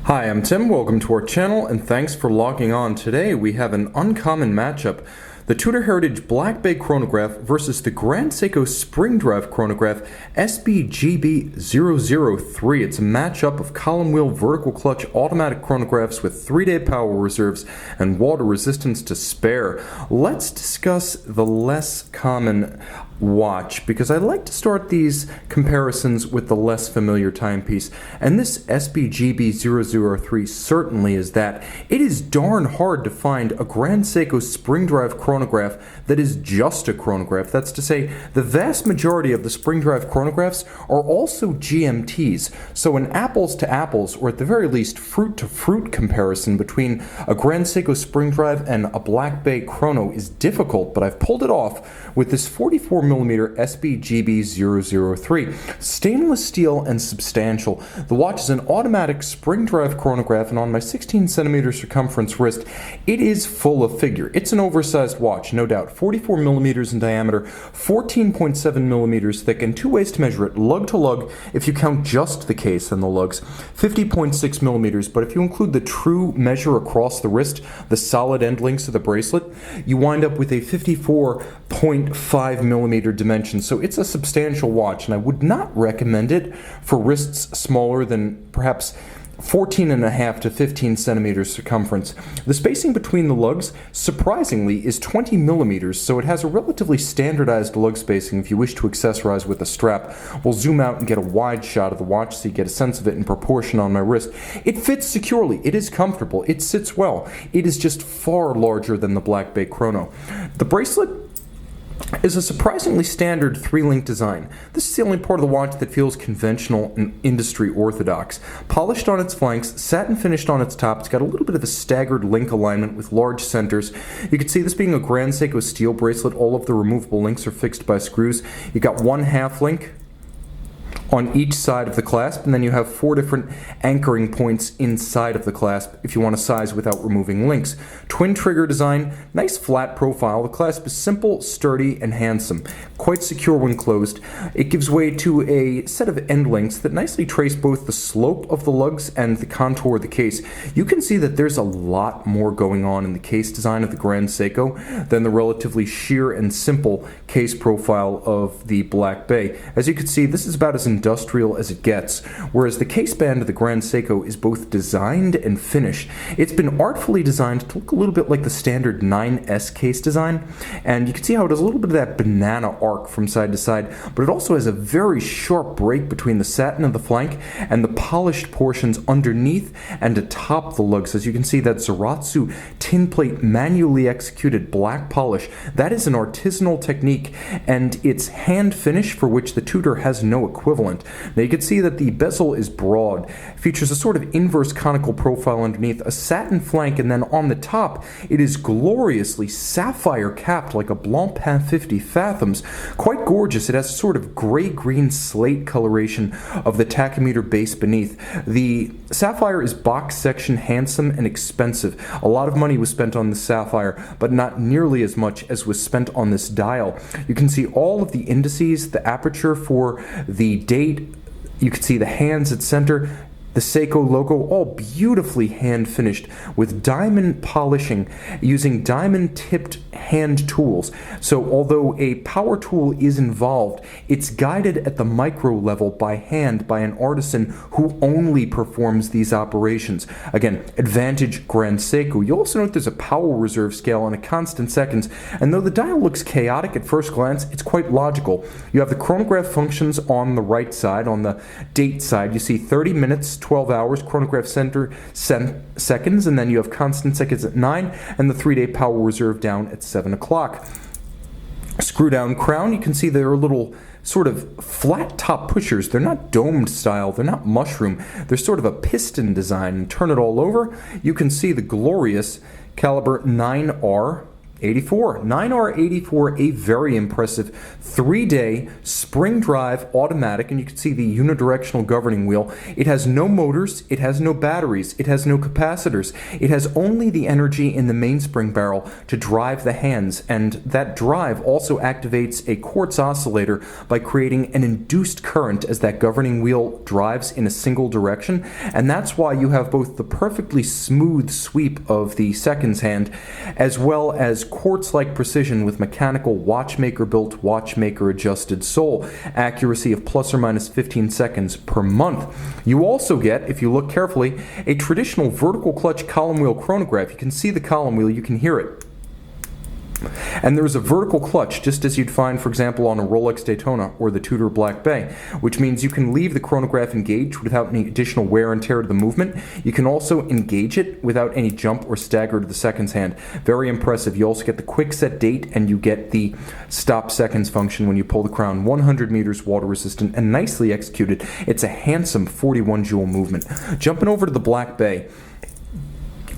Hi, I'm Tim, welcome to our channel, and thanks for logging on. Today we have an uncommon matchup. The Tudor Heritage Black Bay Chronograph versus the Grande Seiko Spring Drive Chronograph SBGB003. It's a matchup of column wheel vertical clutch automatic chronographs with 3-day power reserves and water resistance to spare. Let's discuss the less common watch, because I like to start these comparisons with the less familiar timepiece, and this SBGB003 certainly is that. It is darn hard to find a Grande Seiko Spring Drive chronograph that is just a chronograph. That's to say, the vast majority of the Spring Drive chronographs are also GMTs, so an apples to apples, or at the very least fruit to fruit comparison between a Grande Seiko Spring Drive and a Black Bay chrono is difficult, but I've pulled it off with this 44mm SBGB003. Stainless steel and substantial. The watch is an automatic spring drive chronograph, and on my 16cm circumference wrist, it is full of figure. It's an oversized watch, no doubt. 44mm in diameter, 14.7mm thick, and two ways to measure it. Lug to lug, if you count just the case and the lugs, 50.6mm, but if you include the true measure across the wrist, the solid end links of the bracelet, you wind up with a 54.5mm dimension. So it's a substantial watch, and I would not recommend it for wrists smaller than perhaps 14.5 to 15cm circumference. The spacing between the lugs, surprisingly, is 20mm, so it has a relatively standardized lug spacing if you wish to accessorize with a strap. We'll zoom out and get a wide shot of the watch so you get a sense of it in proportion on my wrist. It fits securely, it is comfortable, it sits well. It is just far larger than the Black Bay Chrono. The bracelet is a surprisingly standard 3-link design. This is the only part of the watch that feels conventional and industry orthodox. Polished on its flanks, satin finished on its top, it's got a little bit of a staggered link alignment with large centers. You can see this being a Grande Seiko steel bracelet. All of the removable links are fixed by screws. You've got one half link on each side of the clasp, and then you have 4 different anchoring points inside of the clasp if you want to size without removing links. Twin trigger design, nice flat profile. The clasp is simple, sturdy, and handsome. Quite secure when closed. It gives way to a set of end links that nicely trace both the slope of the lugs and the contour of the case. You can see that there's a lot more going on in the case design of the Grande Seiko than the relatively sheer and simple case profile of the Black Bay. As you can see, this is about as industrial as it gets, whereas the case band of the Grande Seiko is both designed and finished. It's been artfully designed to look a little bit like the standard 9S case design, and you can see how it has a little bit of that banana arc from side to side, but it also has a very sharp break between the satin of the flank and the polished portions underneath and atop the lugs. As you can see, that Zaratsu tin plate manually executed black polish, that is an artisanal technique, and it's hand finish for which the Tudor has no equivalent. Now you can see that the bezel is broad, features a sort of inverse conical profile underneath, a satin flank, and then on the top it is gloriously sapphire capped like a Blancpain 50 Fathoms. Quite gorgeous. It has a sort of gray-green slate coloration of the tachymeter base beneath. The sapphire is box section handsome and expensive. A lot of money was spent on the sapphire, but not nearly as much as was spent on this dial. You can see all of the indices, the aperture for the date. You can see the hands at center, the Seiko logo, all beautifully hand finished with diamond polishing using diamond tipped hand tools. So although a power tool is involved, it's guided at the micro level by hand by an artisan who only performs these operations. Again, advantage Grande Seiko. You'll also note there's a power reserve scale and a constant seconds, and though the dial looks chaotic at first glance, it's quite logical. You have the chronograph functions on the right side. On the date side, you see 30 minutes, 12 hours, chronograph center seconds, and then you have constant seconds at 9, and the 3-day power reserve down at 7 o'clock. Screw down crown, you can see there are little sort of flat top pushers. They're not domed style, they're not mushroom, they're sort of a piston design. And turn it all over, you can see the glorious caliber 9R 84, 9R84, a very impressive 3-day spring drive automatic, and you can see the unidirectional governing wheel. It has no motors, it has no batteries, it has no capacitors. It has only the energy in the mainspring barrel to drive the hands, and that drive also activates a quartz oscillator by creating an induced current as that governing wheel drives in a single direction, and that's why you have both the perfectly smooth sweep of the seconds hand as well as quartz-like precision with mechanical watchmaker-built, watchmaker-adjusted sole, accuracy of plus or minus 15 seconds per month. You also get, if you look carefully, a traditional vertical clutch column wheel chronograph. You can see the column wheel, you can hear it. And there's a vertical clutch, just as you'd find, for example, on a Rolex Daytona or the Tudor Black Bay, which means you can leave the chronograph engaged without any additional wear and tear to the movement. You can also engage it without any jump or stagger to the seconds hand. Very impressive. You also get the quick set date, and you get the stop seconds function when you pull the crown. 100 meters, water resistant, and nicely executed. It's a handsome 41 jewel movement. Jumping over to the Black Bay.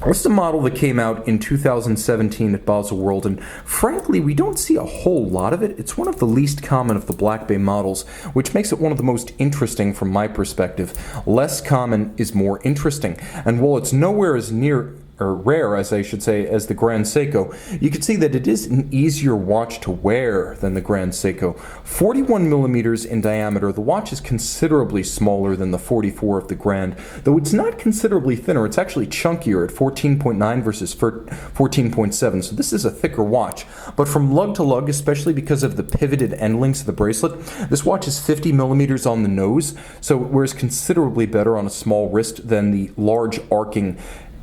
This is a model that came out in 2017 at Basel World, and frankly, we don't see a whole lot of it. It's one of the least common of the Black Bay models, which makes it one of the most interesting from my perspective. Less common is more interesting, and while it's nowhere as near or rare, as I should say, as the Grande Seco, you can see that it is an easier watch to wear than the Grande Seco. 41 millimeters in diameter, the watch is considerably smaller than the 44 of the Grande, though it's not considerably thinner. It's actually chunkier at 14.9 versus 14.7, so this is a thicker watch. But from lug to lug, especially because of the pivoted end links of the bracelet, this watch is 50 millimeters on the nose, so it wears considerably better on a small wrist than the large arcing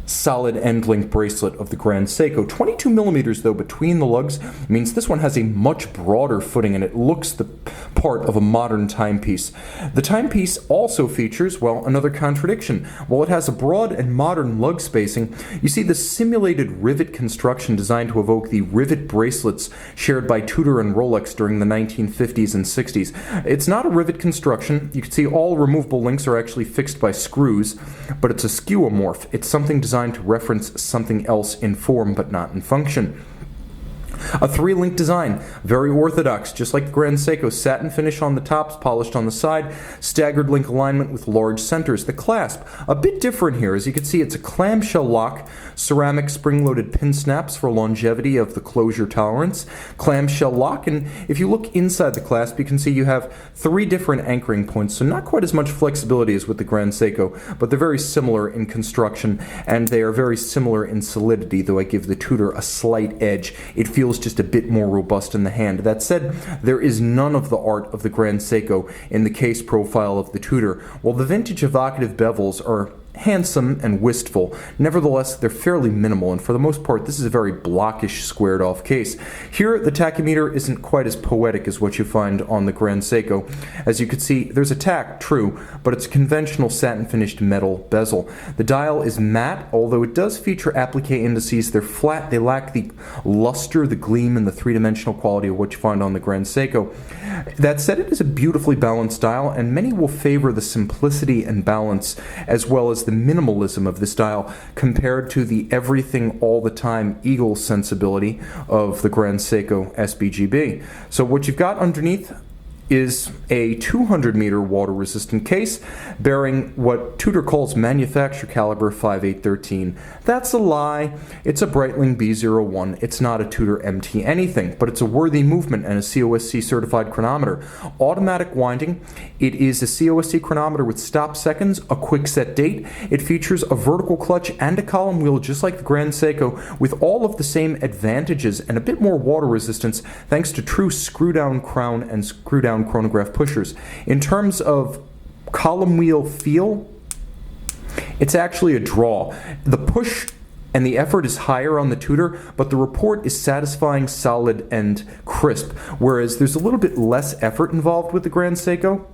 solid end link bracelet of the Grande Seco. 22 millimeters though between the lugs means this one has a much broader footing, and it looks the part of a modern timepiece. The timepiece also features, well, another contradiction. While it has a broad and modern lug spacing, you see the simulated rivet construction designed to evoke the rivet bracelets shared by Tudor and Rolex during the 1950s and 60s. It's not a rivet construction. You can see all removable links are actually fixed by screws, but it's a skeuomorph. It's something designed to reference something else in form but not in function. A 3-link design, very orthodox, just like the Grande Seco. Satin finish on the tops, polished on the side, staggered link alignment with large centers. The clasp, a bit different here. As you can see, it's a clamshell lock, ceramic spring-loaded pin snaps for longevity of the closure tolerance, clamshell lock, and if you look inside the clasp, you can see you have 3 different anchoring points, so not quite as much flexibility as with the Grande Seco, but they're very similar in construction, and they are very similar in solidity, though I give the Tudor a slight edge. It feels just a bit more robust in the hand. That said, there is none of the art of the Grande Seco in the case profile of the Tudor. While the vintage evocative bevels are handsome and wistful, nevertheless they're fairly minimal, and for the most part this is a very blockish, squared off case. Here the tachymeter isn't quite as poetic as what you find on the Grande Seco. As you can see, there's a tack, true, but it's a conventional satin finished metal bezel. The dial is matte, although it does feature applique indices. They're flat, they lack the luster, the gleam, and the three-dimensional quality of what you find on the Grande Seco. That said, it is a beautifully balanced dial, and many will favor the simplicity and balance as well as the minimalism of this dial compared to the everything all the time eagle sensibility of the Grande Seco SBGB. So what you've got underneath is a 200-meter water-resistant case bearing what Tudor calls manufacturer caliber 5813. That's a lie. It's a Breitling B01. It's not a Tudor MT anything, but it's a worthy movement and a COSC certified chronometer. Automatic winding. It is a COSC chronometer with stop seconds, a quick set date. It features a vertical clutch and a column wheel just like the Grande Seco, with all of the same advantages and a bit more water resistance thanks to true screw-down crown and screw-down chronograph pushers. In terms of column wheel feel, it's actually a draw. The push and the effort is higher on the Tudor, but the report is satisfying, solid, and crisp, whereas there's a little bit less effort involved with the Grande Seco,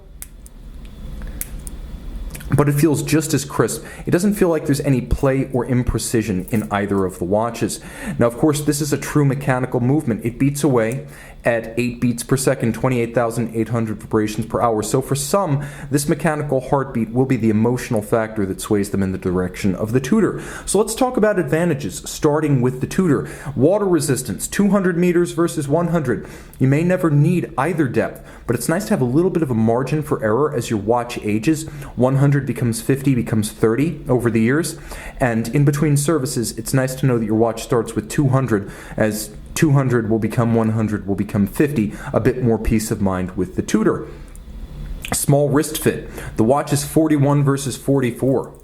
but it feels just as crisp. It doesn't feel like there's any play or imprecision in either of the watches. Now, of course, this is a true mechanical movement. It beats away at 8 beats per second, 28,800 vibrations per hour. So for some, this mechanical heartbeat will be the emotional factor that sways them in the direction of the Tudor. So let's talk about advantages, starting with the Tudor. Water resistance, 200 meters versus 100. You may never need either depth, but it's nice to have a little bit of a margin for error as your watch ages. 100 becomes 50, becomes 30 over the years. And in between services, it's nice to know that your watch starts with 200, as 200 will become 100, will become 50, a bit more peace of mind with the Tudor. Small wrist fit. The watch is 41 versus 44.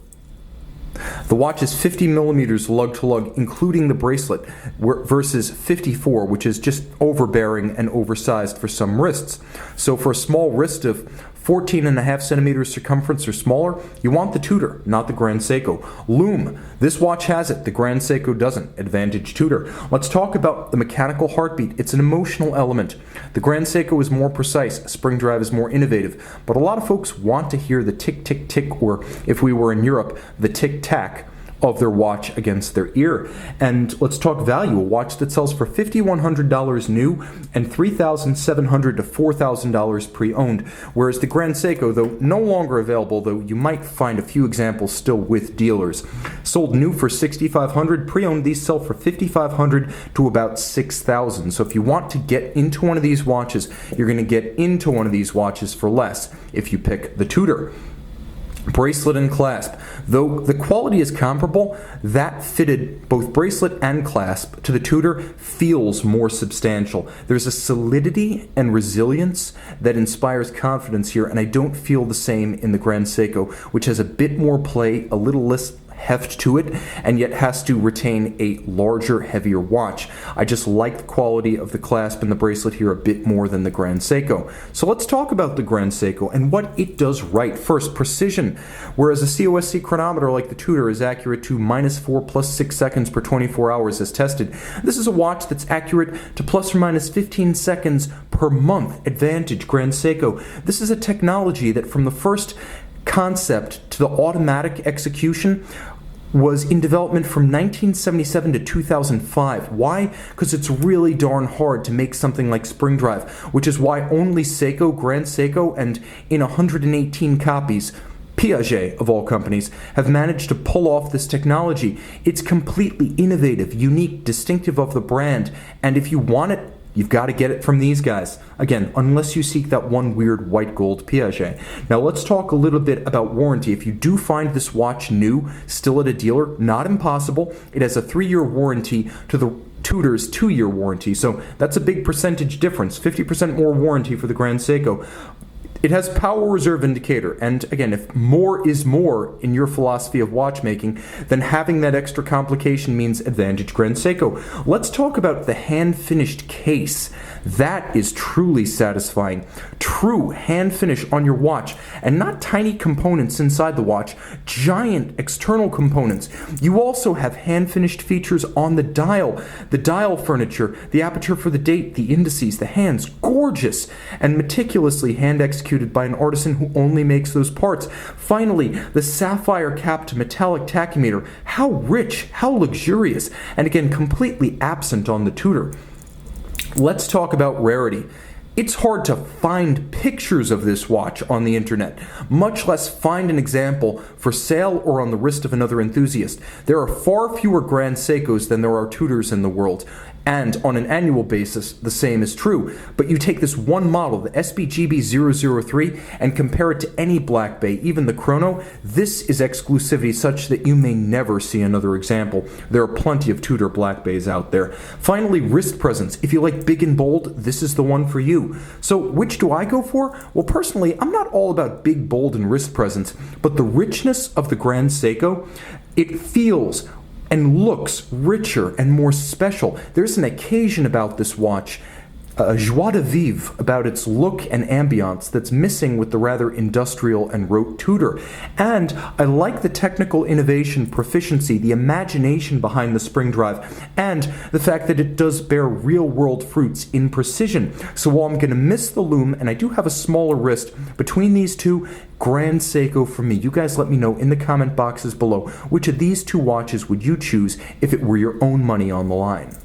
The watch is 50 millimeters lug-to-lug, including the bracelet, versus 54, which is just overbearing and oversized for some wrists. So for a small wrist of 14.5 centimeters circumference or smaller, you want the Tudor, not the Grande Seiko. Loom. This watch has it. The Grande Seiko doesn't. Advantage Tudor. Let's talk about the mechanical heartbeat. It's an emotional element. The Grande Seiko is more precise. Spring drive is more innovative. But a lot of folks want to hear the tick-tick-tick, or if we were in Europe, the tick-tack of their watch against their ear. And let's talk value. A watch that sells for $5,100 new and $3,700 to $4,000 pre-owned, whereas the Grande Seiko, though no longer available, though you might find a few examples still with dealers, sold new for $6,500. Pre-owned, these sell for $5,500 to about $6,000. So if you want to get into one of these watches, you're going to get into one of these watches for less if you pick the Tudor. Bracelet and clasp. Though the quality is comparable, that fitted both bracelet and clasp to the Tudor feels more substantial. There's a solidity and resilience that inspires confidence here, and I don't feel the same in the Grande Seiko, which has a bit more play, a little less heft to it, and yet has to retain a larger, heavier watch. I just like the quality of the clasp and the bracelet here a bit more than the Grande Seiko. So let's talk about the Grande Seiko and what it does right. First, precision. Whereas a COSC chronometer like the Tudor is accurate to -4 + 6 seconds per 24 hours as tested, this is a watch that's accurate to ±15 seconds per month. Advantage Grande Seiko. This is a technology that from the first concept to the automatic execution was in development from 1977 to 2005. Why? Because it's really darn hard to make something like spring drive, which is why only Seiko, Grande Seiko, and in 118 copies, Piaget, of all companies, have managed to pull off this technology. It's completely innovative, unique, distinctive of the brand, and if you want it, you've got to get it from these guys. Again, unless you seek that one weird white gold Piaget. Now let's talk a little bit about warranty. If you do find this watch new, still at a dealer, not impossible. It has a 3-year warranty to the Tudor's 2-year warranty, so that's a big percentage difference. 50% more warranty for the Grande Seiko. It has power reserve indicator, and again, if more is more in your philosophy of watchmaking, then having that extra complication means advantage Grande Seiko. Let's talk about the hand-finished case. That is truly satisfying. True hand finish on your watch, and not tiny components inside the watch, giant external components. You also have hand-finished features on the dial furniture, the aperture for the date, the indices, the hands. Gorgeous and meticulously hand-executed by an artisan who only makes those parts. Finally, the sapphire-capped metallic tachymeter. How rich, how luxurious, and again, completely absent on the Tudor. Let's talk about Rarity. It's hard to find pictures of this watch on the internet, much less find an example for sale or on the wrist of another enthusiast. There are far fewer Grande Seikos than there are Tudors in the world, and on an annual basis, the same is true. But you take this one model, the SBGB003, and compare it to any Black Bay, even the Chrono, this is exclusivity such that you may never see another example. There are plenty of Tudor Black Bays out there. Finally, wrist presence. If you like big and bold, this is the one for you. So which do I go for? Well, personally, I'm not all about big, bold, and wrist presence, but the richness of the Grande Seiko, it feels and looks richer and more special. There's an occasion about this watch, a joie de vivre about its look and ambiance that's missing with the rather industrial and rote Tudor. And I like the technical innovation, proficiency, the imagination behind the spring drive, and the fact that it does bear real-world fruits in precision. So while I'm going to miss the loom, and I do have a smaller wrist, between these two, Grande Seiko for me. You guys let me know in the comment boxes below which of these two watches would you choose if it were your own money on the line.